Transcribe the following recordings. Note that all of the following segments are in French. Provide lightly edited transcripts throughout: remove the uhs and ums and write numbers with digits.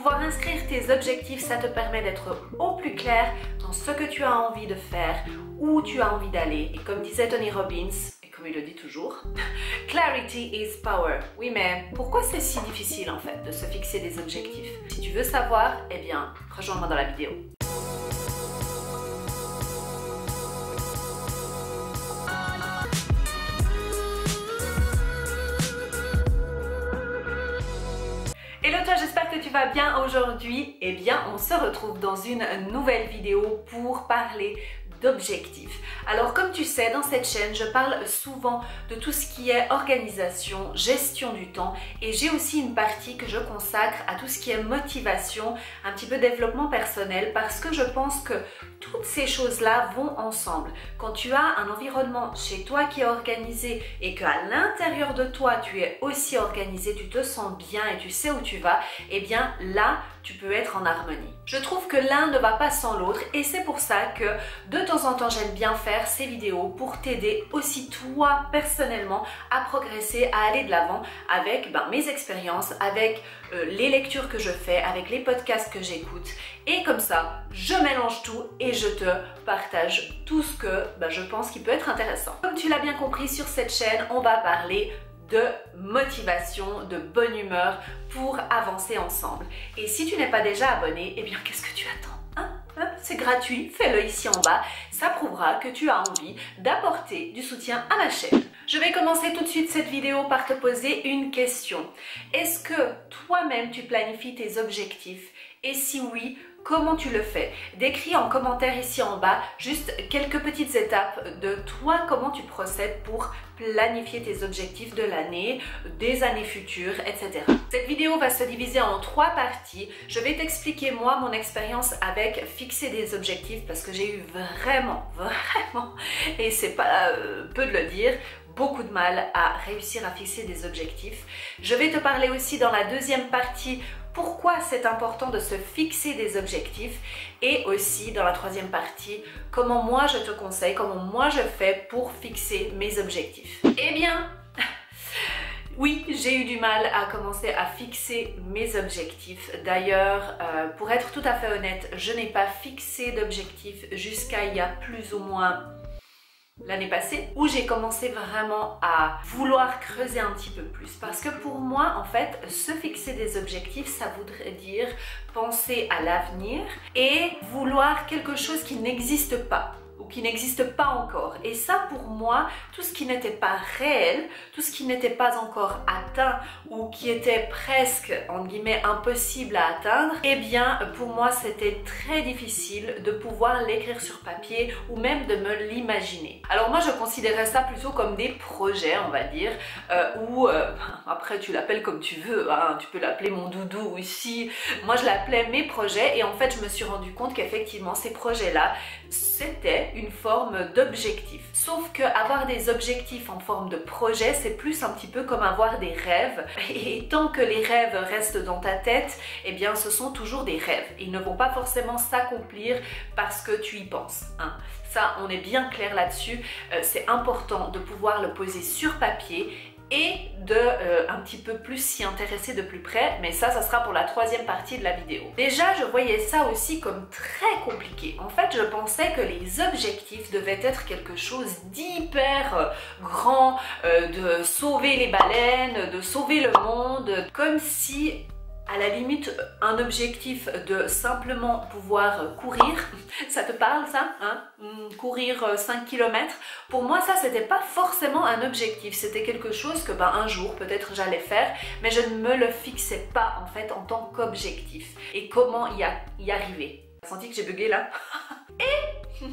Pouvoir inscrire tes objectifs, ça te permet d'être au plus clair dans ce que tu as envie de faire, où tu as envie d'aller. Et comme disait Tony Robbins, et comme il le dit toujours, clarity is power. Oui, mais pourquoi c'est si difficile en fait de se fixer des objectifs? Si tu veux savoir, eh bien, rejoins-moi dans la vidéo. Hello toi, j'espère que tu vas bien aujourd'hui. Eh bien, on se retrouve dans une nouvelle vidéo pour parler d'objectifs. Alors comme tu sais, dans cette chaîne, je parle souvent de tout ce qui est organisation, gestion du temps, et j'ai aussi une partie que je consacre à tout ce qui est motivation, un petit peu développement personnel, parce que je pense que toutes ces choses-là vont ensemble. Quand tu as un environnement chez toi qui est organisé et qu'à l'intérieur de toi tu es aussi organisé, tu te sens bien et tu sais où tu vas, eh bien là tu peux être en harmonie. Je trouve que l'un ne va pas sans l'autre et c'est pour ça que de temps en temps j'aime bien faire ces vidéos pour t'aider aussi toi personnellement à progresser, à aller de l'avant avec mes expériences, avec les lectures que je fais, avec les podcasts que j'écoute, et comme ça je mélange tout et je te partage tout ce que je pense qui peut être intéressant. Comme tu l'as bien compris, sur cette chaîne on va parler de motivation, de bonne humeur pour avancer ensemble. Et si tu n'es pas déjà abonné, eh bien qu'est-ce que tu attends? C'est gratuit, fais-le ici en bas, ça prouvera que tu as envie d'apporter du soutien à ma chaîne. Je vais commencer tout de suite cette vidéo par te poser une question. Est-ce que toi-même tu planifies tes objectifs? Et si oui, comment tu le fais? Décris en commentaire ici en bas juste quelques petites étapes de toi, comment tu procèdes pour planifier tes objectifs de l'année, des années futures, etc. Cette vidéo va se diviser en 3 parties. Je vais t'expliquer moi mon expérience avec fixer des objectifs parce que j'ai eu vraiment, et c'est pas peu de le dire, beaucoup de mal à réussir à fixer des objectifs. Je vais te parler aussi dans la deuxième partie pourquoi c'est important de se fixer des objectifs, et aussi dans la troisième partie comment moi je te conseille, comment moi je fais pour fixer mes objectifs. Eh bien, oui, j'ai eu du mal à commencer à fixer mes objectifs. D'ailleurs, pour être tout à fait honnête, je n'ai pas fixé d'objectifs jusqu'à il y a plus ou moins l'année passée, où j'ai commencé vraiment à vouloir creuser un petit peu plus. Parce que pour moi, en fait, se fixer des objectifs, ça voudrait dire penser à l'avenir et vouloir quelque chose qui n'existe pas ou qui n'existe pas encore. Et ça, pour moi, tout ce qui n'était pas réel, tout ce qui n'était pas encore atteint ou qui était presque, entre guillemets, impossible à atteindre, eh bien, pour moi, c'était très difficile de pouvoir l'écrire sur papier ou même de me l'imaginer. Alors moi, je considérais ça plutôt comme des projets, on va dire, ou après, tu l'appelles comme tu veux, hein, tu peux l'appeler mon doudou ici. Moi, je l'appelais mes projets et en fait, je me suis rendu compte qu'effectivement, ces projets-là, c'était une forme d'objectif. Sauf que avoir des objectifs en forme de projet, c'est plus un petit peu comme avoir des rêves. Et tant que les rêves restent dans ta tête, eh bien ce sont toujours des rêves. Ils ne vont pas forcément s'accomplir parce que tu y penses, hein. Ça, on est bien clair là-dessus. C'est important de pouvoir le poser sur papier et de un petit peu plus s'y intéresser de plus près, mais ça sera pour la troisième partie de la vidéo. Déjà, je voyais ça aussi comme très compliqué. En fait, je pensais que les objectifs devaient être quelque chose d'hyper grand, de sauver les baleines, de sauver le monde, comme si à la limite, un objectif de simplement pouvoir courir, ça te parle ça, hein? Courir 5 km, pour moi ça c'était pas forcément un objectif, c'était quelque chose que un jour peut-être j'allais faire, mais je ne me le fixais pas en fait en tant qu'objectif. Et comment y arriver? T'as senti que j'ai bugué là? Et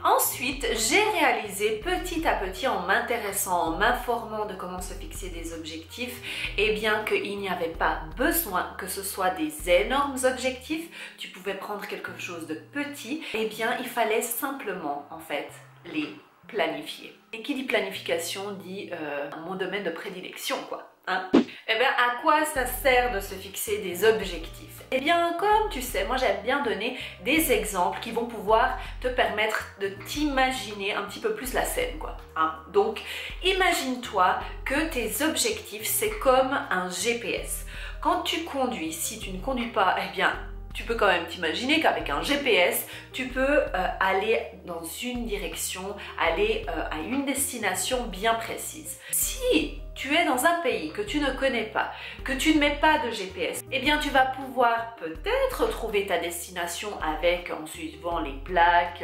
ensuite, j'ai réalisé petit à petit en m'intéressant, en m'informant de comment se fixer des objectifs, et bien qu'il n'y avait pas besoin que ce soit des énormes objectifs, tu pouvais prendre quelque chose de petit, et bien il fallait simplement en fait les planifier. Et qui dit planification dit mon domaine de prédilection quoi. Hein? Eh bien, à quoi ça sert de se fixer des objectifs? Eh bien, comme tu sais, moi j'aime bien donner des exemples qui vont pouvoir te permettre de t'imaginer un petit peu plus la scène, quoi. Hein? Donc, imagine-toi que tes objectifs, c'est comme un GPS. Quand tu conduis, si tu ne conduis pas, eh bien, tu peux quand même t'imaginer qu'avec un GPS, tu peux aller dans une direction, aller à une destination bien précise. Si tu es dans un pays que tu ne connais pas, que tu ne mets pas de GPS, eh bien tu vas pouvoir peut-être trouver ta destination avec, en suivant les plaques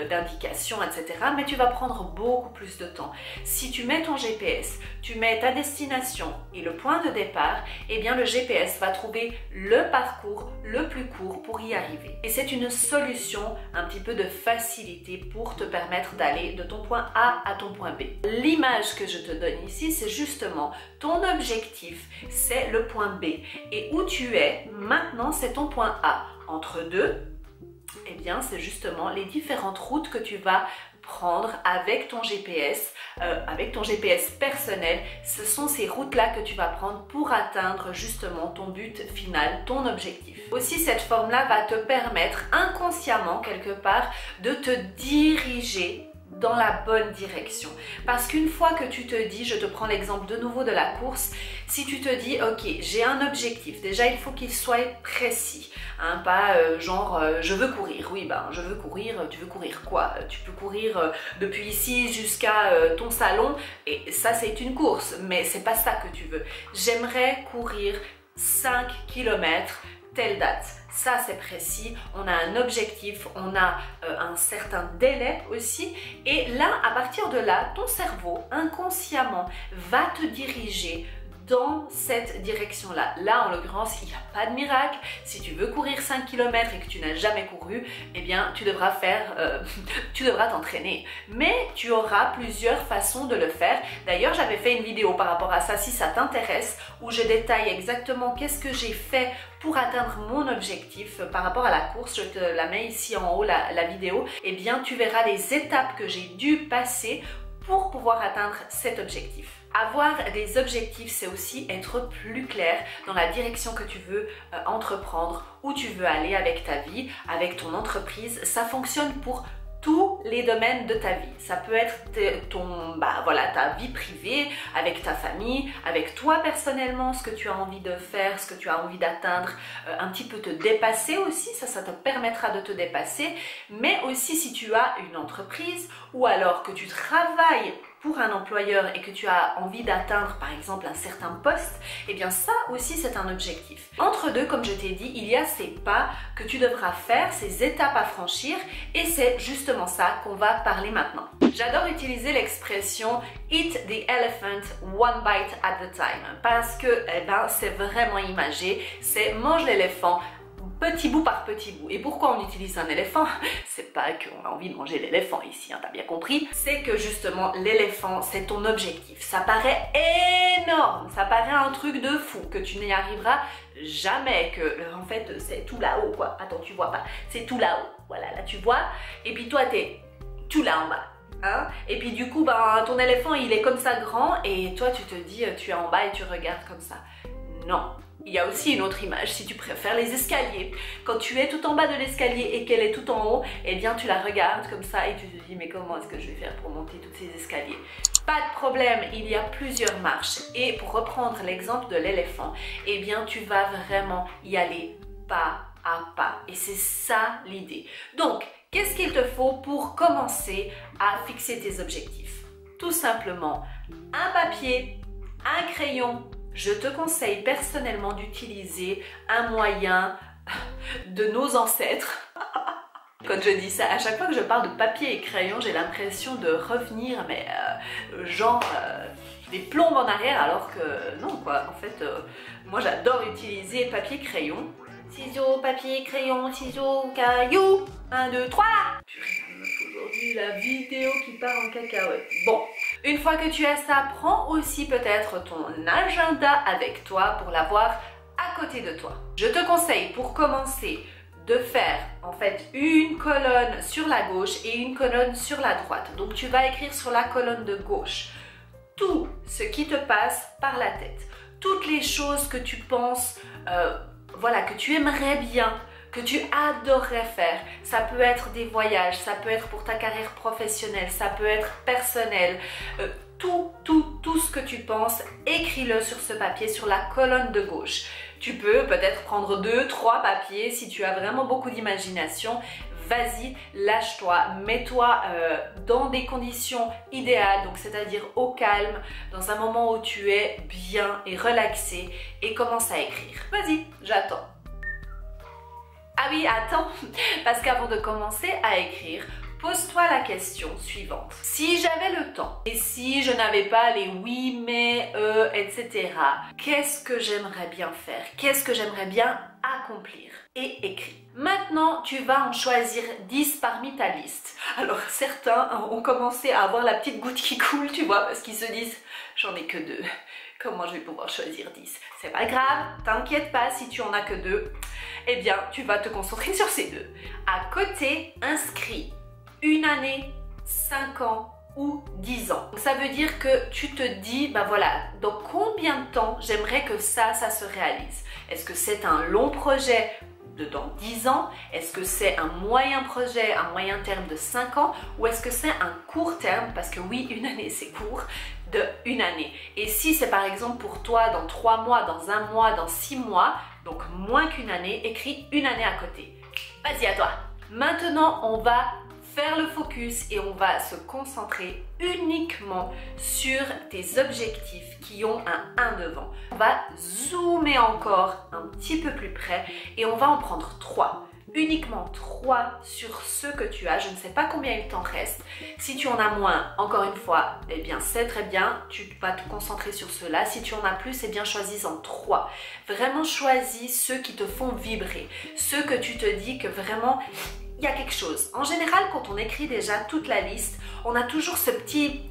d'indication, etc. Mais tu vas prendre beaucoup plus de temps. Si tu mets ton GPS, tu mets ta destination et le point de départ, eh bien le GPS va trouver le parcours le plus court pour y arriver. Et c'est une solution, un petit peu de facilité pour te permettre d'aller de ton point A à ton point B. L'image que je te donne ici, c'est justement ton objectif, c'est le point B. Et où tu es maintenant, c'est ton point A. Entre deux, eh bien, c'est justement les différentes routes que tu vas prendre avec ton GPS personnel. Ce sont ces routes-là que tu vas prendre pour atteindre justement ton but final, ton objectif. Aussi, cette forme-là va te permettre inconsciemment, quelque part, de te diriger dans la bonne direction. Parce qu'une fois que tu te dis, je te prends l'exemple de nouveau de la course, si tu te dis, ok, j'ai un objectif, déjà il faut qu'il soit précis, hein, pas je veux courir, oui ben je veux courir, tu veux courir quoi? Tu peux courir depuis ici jusqu'à ton salon et ça c'est une course, mais c'est pas ça que tu veux. J'aimerais courir 5 km telle date. Ça c'est précis, on a un objectif, on a un certain délai aussi et là, à partir de là, ton cerveau inconsciemment va te diriger dans cette direction-là. Là, en l'occurrence, il n'y a pas de miracle. Si tu veux courir 5 km et que tu n'as jamais couru, eh bien, tu devras t'entraîner. Mais tu auras plusieurs façons de le faire. D'ailleurs, j'avais fait une vidéo par rapport à ça, si ça t'intéresse, où je détaille exactement qu'est-ce que j'ai fait pour atteindre mon objectif par rapport à la course. Je te la mets ici en haut, la vidéo. Eh bien, tu verras les étapes que j'ai dû passer pour pouvoir atteindre cet objectif. Avoir des objectifs, c'est aussi être plus clair dans la direction que tu veux entreprendre, où tu veux aller avec ta vie, avec ton entreprise. Ça fonctionne pour tous les domaines de ta vie. Ça peut être ta vie privée, avec ta famille, avec toi personnellement, ce que tu as envie de faire, ce que tu as envie d'atteindre, un petit peu te dépasser aussi, ça te permettra de te dépasser, mais aussi si tu as une entreprise ou alors que tu travailles pour un employeur et que tu as envie d'atteindre par exemple un certain poste, eh bien ça aussi c'est un objectif. Entre deux, comme je t'ai dit, il y a ces pas que tu devras faire, ces étapes à franchir et c'est justement ça qu'on va parler maintenant. J'adore utiliser l'expression eat the elephant one bite at a time parce que c'est vraiment imagé, c'est mange l'éléphant petit bout par petit bout. Et pourquoi on utilise un éléphant? C'est pas qu'on a envie de manger l'éléphant ici, hein, t'as bien compris. C'est que justement l'éléphant, c'est ton objectif. Ça paraît énorme, ça paraît un truc de fou, que tu n'y arriveras jamais, que en fait c'est tout là-haut quoi. Attends, tu vois pas, c'est tout là-haut. Voilà, là tu vois. Et puis toi t'es tout là en bas. Hein? Et puis du coup, ton éléphant il est comme ça grand et toi tu te dis tu es en bas et tu regardes comme ça. Non. Il y a aussi une autre image, si tu préfères, les escaliers. Quand tu es tout en bas de l'escalier et qu'elle est tout en haut, eh bien tu la regardes comme ça et tu te dis mais comment est-ce que je vais faire pour monter tous ces escaliers? Pas de problème, il y a plusieurs marches. Et pour reprendre l'exemple de l'éléphant, eh bien tu vas vraiment y aller pas à pas. Et c'est ça l'idée. Donc, qu'est-ce qu'il te faut pour commencer à fixer tes objectifs? Tout simplement, un papier, un crayon. Je te conseille personnellement d'utiliser un moyen de nos ancêtres. Quand je dis ça, à chaque fois que je parle de papier et crayon, j'ai l'impression de revenir, mais des plombes en arrière, alors que non quoi. En fait, moi j'adore utiliser papier-crayon. Ciseaux, papier, crayon, ciseaux, cailloux. 1, 2, 3. Aujourd'hui, la vidéo qui part en cacahuète. Bon. Une fois que tu as ça, prends aussi peut-être ton agenda avec toi pour l'avoir à côté de toi. Je te conseille pour commencer de faire en fait une colonne sur la gauche et une colonne sur la droite. Donc tu vas écrire sur la colonne de gauche tout ce qui te passe par la tête. Toutes les choses que tu penses, que tu aimerais bien, que tu adorerais faire. Ça peut être des voyages, ça peut être pour ta carrière professionnelle, ça peut être personnel. Tout ce que tu penses, écris-le sur ce papier, sur la colonne de gauche. Tu peux peut-être prendre 2, 3 papiers si tu as vraiment beaucoup d'imagination. Vas-y, lâche-toi, mets-toi dans des conditions idéales, donc c'est-à-dire au calme, dans un moment où tu es bien et relaxé, et commence à écrire. Vas-y, j'attends. Ah oui, attends, parce qu'avant de commencer à écrire, pose-toi la question suivante. Si j'avais le temps et si je n'avais pas les oui, mais, etc., qu'est-ce que j'aimerais bien faire? Qu'est-ce que j'aimerais bien accomplir? Et écris. Maintenant, tu vas en choisir 10 parmi ta liste. Alors, certains ont commencé à avoir la petite goutte qui coule, tu vois, parce qu'ils se disent « j'en ai que 2. Comment je vais pouvoir choisir 10 ?» C'est pas grave, t'inquiète pas si tu en as que 2. Eh bien, tu vas te concentrer sur ces 2. À côté, inscris 1 année, 5 ans ou 10 ans. Donc, ça veut dire que tu te dis, bah voilà, dans combien de temps j'aimerais que ça se réalise? Est-ce que c'est un long projet de dans 10 ans? Est-ce que c'est un moyen projet, un moyen terme de 5 ans? Ou est-ce que c'est un court terme? Parce que oui, 1 année c'est court, de 1 année. Et si c'est par exemple pour toi dans 3 mois, dans 1 mois, dans 6 mois, donc moins qu'1 année, écris 1 année à côté. Vas-y, à toi. Maintenant, on va faire le focus et on va se concentrer uniquement sur tes objectifs qui ont un 1 devant. On va zoomer encore un petit peu plus près et on va en prendre 3. Uniquement 3 sur ce que tu as. Je ne sais pas combien il t'en reste. Si tu en as moins, encore une fois, eh bien c'est très bien. Tu vas te concentrer sur cela. Si tu en as plus, eh bien choisis-en 3. Vraiment choisis ceux qui te font vibrer. Ceux que tu te dis que vraiment il y a quelque chose. En général, quand on écrit déjà toute la liste, on a toujours ce petit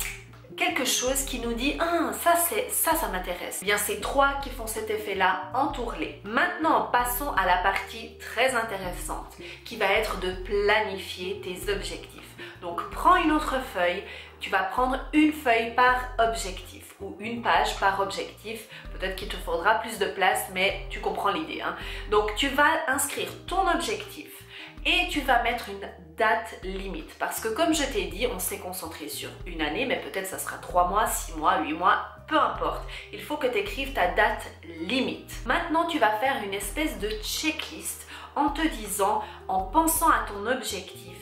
quelque chose qui nous dit « Ah, ça m'intéresse ». Eh bien, c'est 3 qui font cet effet-là, entoure-les. Maintenant, passons à la partie très intéressante qui va être de planifier tes objectifs. Donc, prends une autre feuille. Tu vas prendre une feuille par objectif ou une page par objectif. Peut-être qu'il te faudra plus de place, mais tu comprends l'idée, hein. Donc, tu vas inscrire ton objectif. Et tu vas mettre une date limite parce que comme je t'ai dit, on s'est concentré sur 1 année, mais peut-être ça sera 3 mois, 6 mois, 8 mois, peu importe. Il faut que tu écrives ta date limite. Maintenant, tu vas faire une espèce de checklist en te disant, en pensant à ton objectif,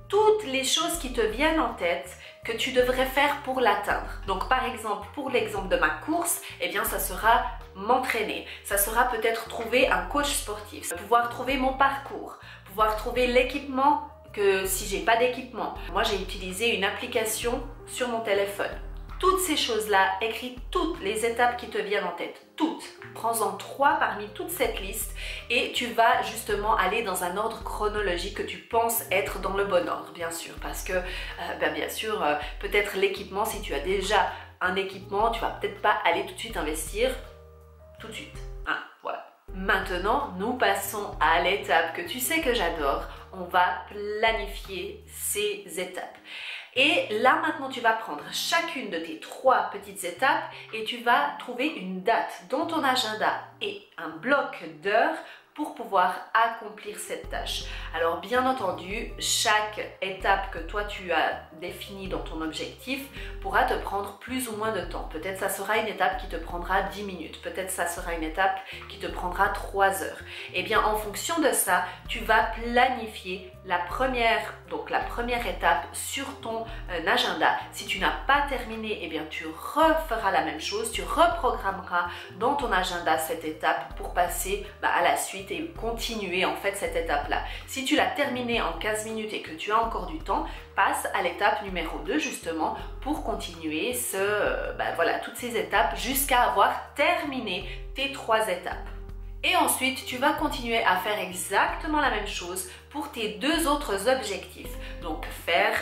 toutes les choses qui te viennent en tête que tu devrais faire pour l'atteindre. Donc par exemple, pour l'exemple de ma course, eh bien ça sera m'entraîner. Ça sera peut-être trouver un coach sportif, pouvoir trouver mon parcours, pouvoir trouver l'équipement que si j'ai pas d'équipement. Moi, j'ai utilisé une application sur mon téléphone. Toutes ces choses-là, écris toutes les étapes qui te viennent en tête. Toutes. Prends-en 3 parmi toute cette liste et tu vas justement aller dans un ordre chronologique que tu penses être dans le bon ordre, bien sûr. Parce que, bien sûr, peut-être l'équipement, si tu as déjà un équipement, tu vas peut-être pas aller tout de suite investir tout de suite. Hein, voilà. Maintenant, nous passons à l'étape que tu sais que j'adore. On va planifier ces étapes. Et là, maintenant, tu vas prendre chacune de tes 3 petites étapes et tu vas trouver une date dans ton agenda et un bloc d'heures pour pouvoir accomplir cette tâche. Alors bien entendu, chaque étape que toi tu as définie dans ton objectif pourra te prendre plus ou moins de temps. Peut-être ça sera une étape qui te prendra 10 minutes, peut-être ça sera une étape qui te prendra 3 heures. Et bien en fonction de ça, tu vas planifier la première étape sur ton agenda. Si tu n'as pas terminé, eh bien tu referas la même chose, tu reprogrammeras dans ton agenda cette étape pour passer à la suite et continuer en fait cette étape-là. Si tu l'as terminée en 15 minutes et que tu as encore du temps, passe à l'étape numéro 2 justement pour continuer toutes ces étapes jusqu'à avoir terminé tes 3 étapes. Et ensuite, tu vas continuer à faire exactement la même chose pour tes 2 autres objectifs. Donc, faire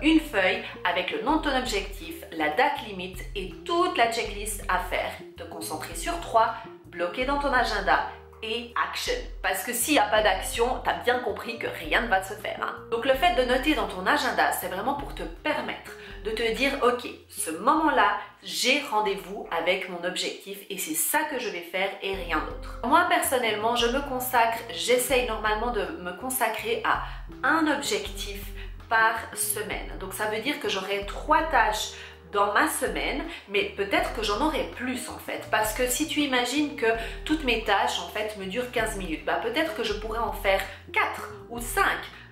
une feuille avec le nom de ton objectif, la date limite et toute la checklist à faire. Te concentrer sur 3, bloquer dans ton agenda et action. Parce que s'il n'y a pas d'action, tu as bien compris que rien ne va se faire. Hein. Donc, le fait de noter dans ton agenda, c'est vraiment pour te permettre de te dire, ok, ce moment-là, j'ai rendez-vous avec mon objectif et c'est ça que je vais faire et rien d'autre. Moi, personnellement, j'essaye normalement de me consacrer à un objectif par semaine. Donc, ça veut dire que j'aurai 3 tâches dans ma semaine, mais peut-être que j'en aurai plus en fait, parce que si tu imagines que toutes mes tâches en fait me durent 15 minutes, bah peut-être que je pourrais en faire 4 ou 5,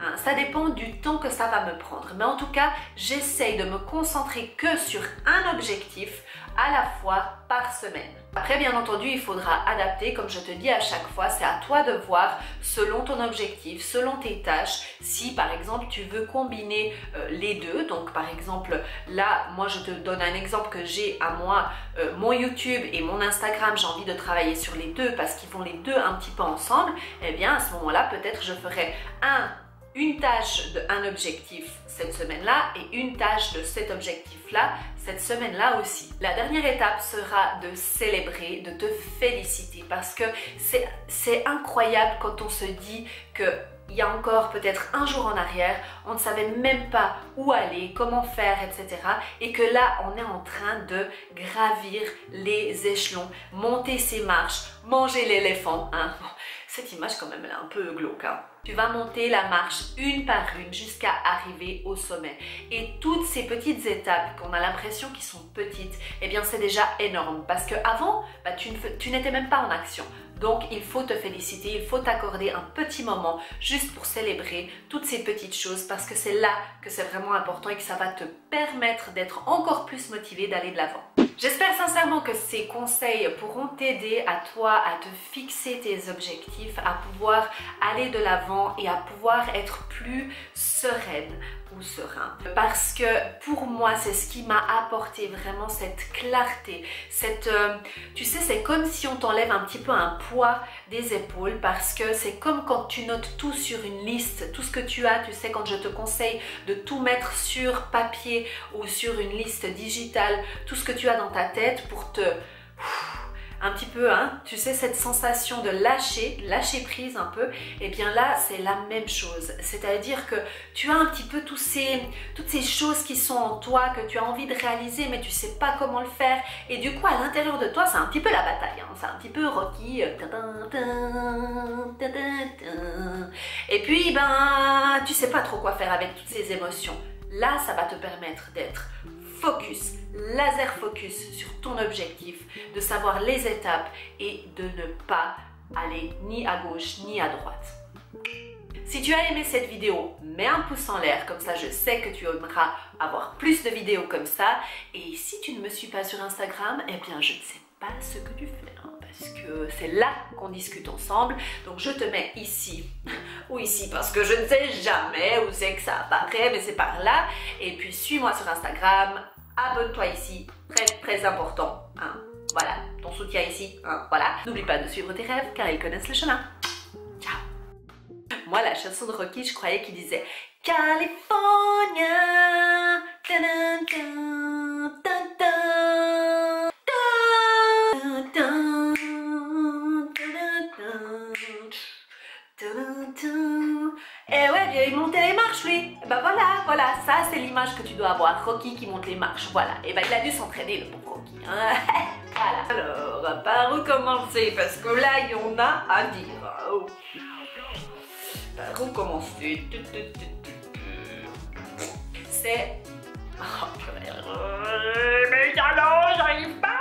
hein, ça dépend du temps que ça va me prendre, mais en tout cas j'essaye de me concentrer que sur un objectif à la fois par semaine. Après, bien entendu, il faudra adapter, comme je te dis à chaque fois, c'est à toi de voir selon ton objectif, selon tes tâches, si par exemple tu veux combiner les deux. Donc par exemple, là, moi je te donne un exemple que j'ai à moi, mon YouTube et mon Instagram, j'ai envie de travailler sur les deux parce qu'ils vont les deux un petit peu ensemble. Eh bien, à ce moment-là, peut-être je ferai une tâche d'un objectif cette semaine-là et une tâche de cet objectif-là cette semaine-là aussi. La dernière étape sera de célébrer, de te féliciter parce que c'est incroyable quand on se dit que il y a encore peut-être un jour en arrière, on ne savait même pas où aller, comment faire, etc. Et que là, on est en train de gravir les échelons, monter ces marches, manger l'éléphant. Hein. Cette image quand même, elle est un peu glauque. Hein. Tu vas monter la marche une par une jusqu'à arriver au sommet. Et toutes ces petites étapes qu'on a l'impression qu'ils sont petites, eh bien c'est déjà énorme. Parce qu'avant, bah, tu n'étais même pas en action. Donc, il faut te féliciter, il faut t'accorder un petit moment juste pour célébrer toutes ces petites choses parce que c'est là que c'est vraiment important et que ça va te permettre d'être encore plus motivé d'aller de l'avant. J'espère sincèrement que ces conseils pourront t'aider à toi à te fixer tes objectifs, à pouvoir aller de l'avant et à pouvoir être plus sereine ou serein. Parce que pour moi, c'est ce qui m'a apporté vraiment cette clarté, tu sais, c'est comme si on t'enlève un petit peu un poids des épaules parce que c'est comme quand tu notes tout sur une liste, tout ce que tu as, tu sais, quand je te conseille de tout mettre sur papier ou sur une liste digitale, tout ce que tu as dans ta tête pour te... un petit peu, hein, tu sais, cette sensation de lâcher prise un peu, et bien là, c'est la même chose. C'est-à-dire que tu as un petit peu toutes ces choses qui sont en toi, que tu as envie de réaliser, mais tu sais pas comment le faire. Et du coup, à l'intérieur de toi, c'est un petit peu la bataille. Hein, c'est un petit peu Rocky. Et puis, ben, tu sais pas trop quoi faire avec toutes ces émotions. Là, ça va te permettre d'être focus, laser focus sur ton objectif, de savoir les étapes et de ne pas aller ni à gauche ni à droite. Si tu as aimé cette vidéo, mets un pouce en l'air, comme ça je sais que tu aimeras avoir plus de vidéos comme ça. Et si tu ne me suis pas sur Instagram, eh bien je ne sais pas ce que tu fais, hein, parce que c'est là qu'on discute ensemble. Donc je te mets ici ou ici parce que je ne sais jamais où c'est que ça apparaît, mais c'est par là. Et puis suis-moi sur Instagram, abonne-toi ici, très très important. Hein. Voilà, ton soutien ici, hein, voilà. N'oublie pas de suivre tes rêves car ils connaissent le chemin. Ciao. Moi, la chanson de Rocky, je croyais qu'il disait California. Tadam, tadam, tadam, tadam, tadam, tadam. Et ouais, il montait les marches lui. Et ben voilà, ça c'est l'image que tu dois avoir. Rocky qui monte les marches, voilà. Et ben il a dû s'entraîner le pauvre Rocky. Hein. Voilà. Alors, par où commencer? Parce que là, il y en a à dire. Oh. Par où commencer? C'est... Oh, mais non, j'arrive pas.